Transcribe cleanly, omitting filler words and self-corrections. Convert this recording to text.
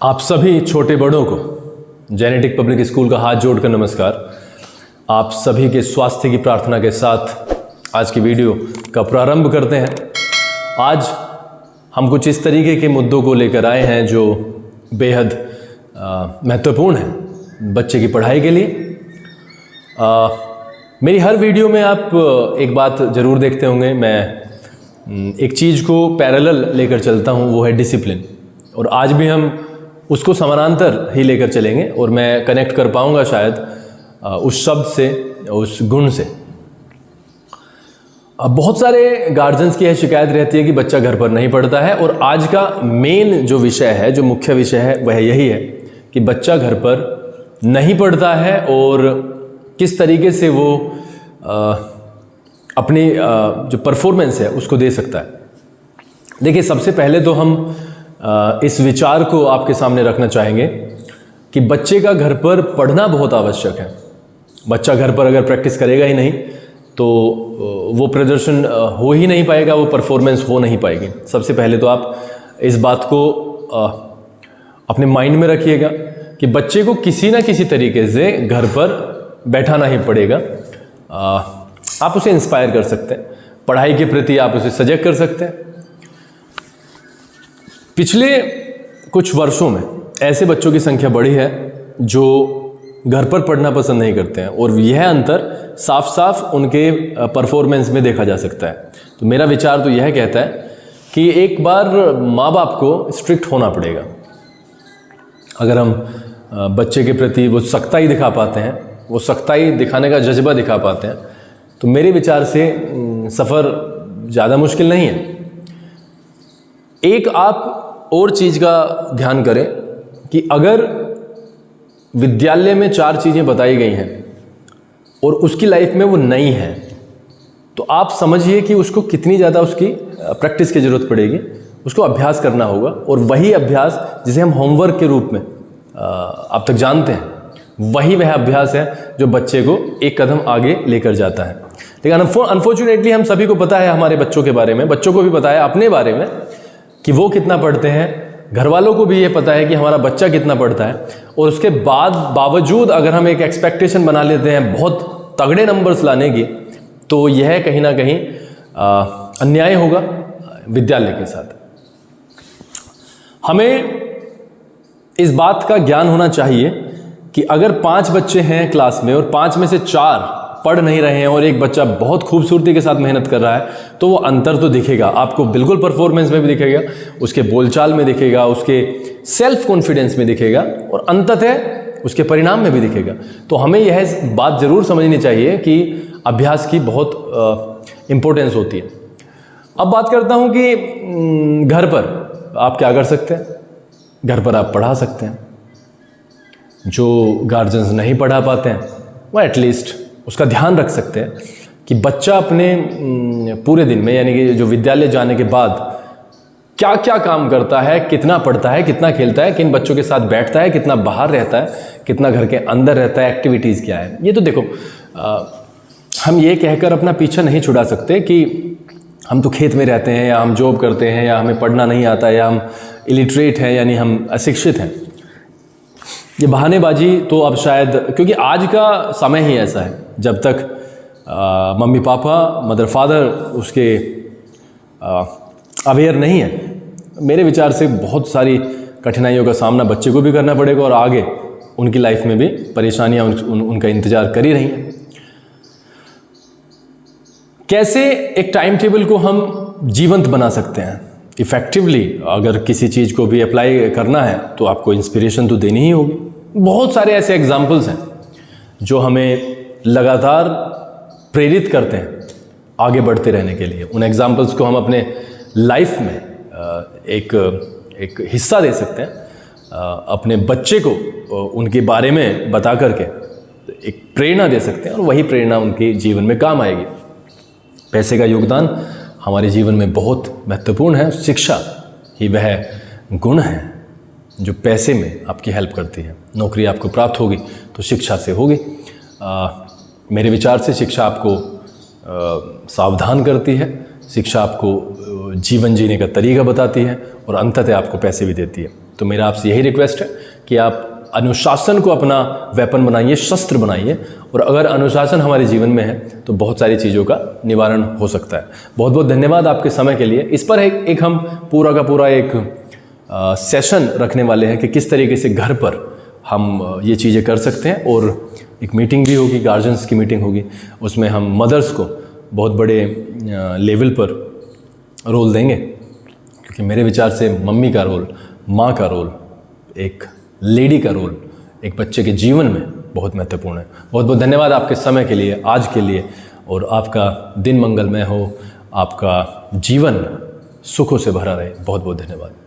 आप सभी छोटे बड़ों को जेनेटिक पब्लिक स्कूल का हाथ जोड़कर नमस्कार। आप सभी के स्वास्थ्य की प्रार्थना के साथ आज की वीडियो का प्रारंभ करते हैं। आज हम कुछ इस तरीके के मुद्दों को लेकर आए हैं जो बेहद महत्वपूर्ण हैं बच्चे की पढ़ाई के लिए। मेरी हर वीडियो में आप एक बात ज़रूर देखते होंगे, मैं एक चीज़ को पैरेलल लेकर चलता हूँ, वो है डिसिप्लिन। और आज भी हम उसको समानांतर ही लेकर चलेंगे और मैं कनेक्ट कर पाऊँगा शायद उस शब्द से, उस गुण से। अब बहुत सारे गार्जियंस की यह शिकायत रहती है कि बच्चा घर पर नहीं पढ़ता है, और आज का मेन जो विषय है, जो मुख्य विषय है, वह यही है कि बच्चा घर पर नहीं पढ़ता है और किस तरीके से वो अपनी जो परफॉर्मेंस है उसको दे सकता है। देखिए, सबसे पहले तो हम इस विचार को आपके सामने रखना चाहेंगे कि बच्चे का घर पर पढ़ना बहुत आवश्यक है। बच्चा घर पर अगर प्रैक्टिस करेगा ही नहीं तो वो प्रदर्शन हो ही नहीं पाएगा, वो परफॉर्मेंस हो नहीं पाएगी। सबसे पहले तो आप इस बात को अपने माइंड में रखिएगा कि बच्चे को किसी ना किसी तरीके से घर पर बैठाना ही पड़ेगा। आप उसे इंस्पायर कर सकते हैं, पढ़ाई के प्रति आप उसे सजग कर सकते हैं। पिछले कुछ वर्षों में ऐसे बच्चों की संख्या बढ़ी है जो घर पर पढ़ना पसंद नहीं करते हैं, और यह अंतर साफ साफ उनके परफॉर्मेंस में देखा जा सकता है। तो मेरा विचार तो यह कहता है कि एक बार माँ बाप को स्ट्रिक्ट होना पड़ेगा। अगर हम बच्चे के प्रति वो सख्ताई दिखा पाते हैं, वो सख्ताई दिखाने का जज्बा दिखा पाते हैं, तो मेरे विचार से सफ़र ज़्यादा मुश्किल नहीं है। एक आप और चीज़ का ध्यान करें कि अगर विद्यालय में 4 चीज़ें बताई गई हैं और उसकी लाइफ में वो नई है, तो आप समझिए कि उसको कितनी ज़्यादा उसकी प्रैक्टिस की ज़रूरत पड़ेगी। उसको अभ्यास करना होगा, और वही अभ्यास जिसे हम होमवर्क के रूप में आप तक जानते हैं, वही वह अभ्यास है जो बच्चे को एक कदम आगे लेकर जाता है। लेकिन अनफॉर्चुनेटली हम सभी को पता है हमारे बच्चों के बारे में, बच्चों को भी पता है अपने बारे में कि वो कितना पढ़ते हैं, घर वालों को भी ये पता है कि हमारा बच्चा कितना पढ़ता है, और उसके बावजूद अगर हम एक एक्सपेक्टेशन बना लेते हैं बहुत तगड़े नंबर्स लाने की, तो यह कहीं ना कहीं अन्याय होगा विद्यालय के साथ। हमें इस बात का ज्ञान होना चाहिए कि अगर 5 बच्चे हैं क्लास में और 5 में से 4 पढ़ नहीं रहे हैं और एक बच्चा बहुत खूबसूरती के साथ मेहनत कर रहा है, तो वो अंतर तो दिखेगा आपको, बिल्कुल परफॉर्मेंस में भी दिखेगा, उसके बोलचाल में दिखेगा, उसके सेल्फ कॉन्फिडेंस में दिखेगा, और अंततः उसके परिणाम में भी दिखेगा। तो हमें यह बात ज़रूर समझनी चाहिए कि अभ्यास की बहुत इम्पोर्टेंस होती है। अब बात करता हूँ कि घर पर आप क्या कर सकते हैं। घर पर आप पढ़ा सकते हैं। जो गार्जियंस नहीं पढ़ा पाते हैं वो एटलीस्ट उसका ध्यान रख सकते हैं कि बच्चा अपने पूरे दिन में, यानी कि जो विद्यालय जाने के बाद क्या क्या काम करता है, कितना पढ़ता है, कितना खेलता है, किन बच्चों के साथ बैठता है, कितना बाहर रहता है, कितना घर के अंदर रहता है, एक्टिविटीज़ क्या है। ये तो देखो, हम ये कहकर अपना पीछा नहीं छुड़ा सकते कि हम तो खेत में रहते हैं, या हम जॉब करते हैं, या हमें पढ़ना नहीं आता, या हम इलिटरेट हैं, यानी हम अशिक्षित हैं। ये बहानेबाजी तो अब शायद, क्योंकि आज का समय ही ऐसा है, जब तक मम्मी पापा, मदर फादर उसके अवेयर नहीं है, मेरे विचार से बहुत सारी कठिनाइयों का सामना बच्चे को भी करना पड़ेगा, और आगे उनकी लाइफ में भी परेशानियां उनका इंतज़ार कर ही रही हैं। कैसे एक टाइम टेबल को हम जीवंत बना सकते हैं इफ़ेक्टिवली। अगर किसी चीज़ को भी अप्लाई करना है तो आपको इंस्पिरेशन तो देनी ही होगी। बहुत सारे ऐसे एग्जाम्पल्स हैं जो हमें लगातार प्रेरित करते हैं आगे बढ़ते रहने के लिए। उन एग्जाम्पल्स को हम अपने लाइफ में एक हिस्सा दे सकते हैं, अपने बच्चे को उनके बारे में बता करके एक प्रेरणा दे सकते हैं, और वही प्रेरणा उनके जीवन में काम आएगी। पैसे का योगदान हमारे जीवन में बहुत महत्वपूर्ण है। शिक्षा ही वह गुण है जो पैसे में आपकी हेल्प करती है। नौकरी आपको प्राप्त होगी तो शिक्षा से होगी। मेरे विचार से शिक्षा आपको सावधान करती है, शिक्षा आपको जीवन जीने का तरीका बताती है, और अंततः आपको पैसे भी देती है। तो मेरा आपसे यही रिक्वेस्ट है कि आप अनुशासन को अपना वेपन बनाइए, शस्त्र बनाइए, और अगर अनुशासन हमारे जीवन में है तो बहुत सारी चीज़ों का निवारण हो सकता है। बहुत बहुत धन्यवाद आपके समय के लिए। इस पर एक हम पूरा का पूरा एक सेशन रखने वाले हैं कि किस तरीके से घर पर हम ये चीज़ें कर सकते हैं, और एक मीटिंग भी होगी, गार्जियंस की मीटिंग होगी, उसमें हम मदर्स को बहुत बड़े लेवल पर रोल देंगे, क्योंकि मेरे विचार से मम्मी का रोल, माँ का रोल, एक लेडी का रोल एक बच्चे के जीवन में बहुत महत्वपूर्ण है। बहुत बहुत धन्यवाद आपके समय के लिए, आज के लिए, और आपका दिन मंगलमय हो, आपका जीवन सुखों से भरा रहे। बहुत बहुत धन्यवाद।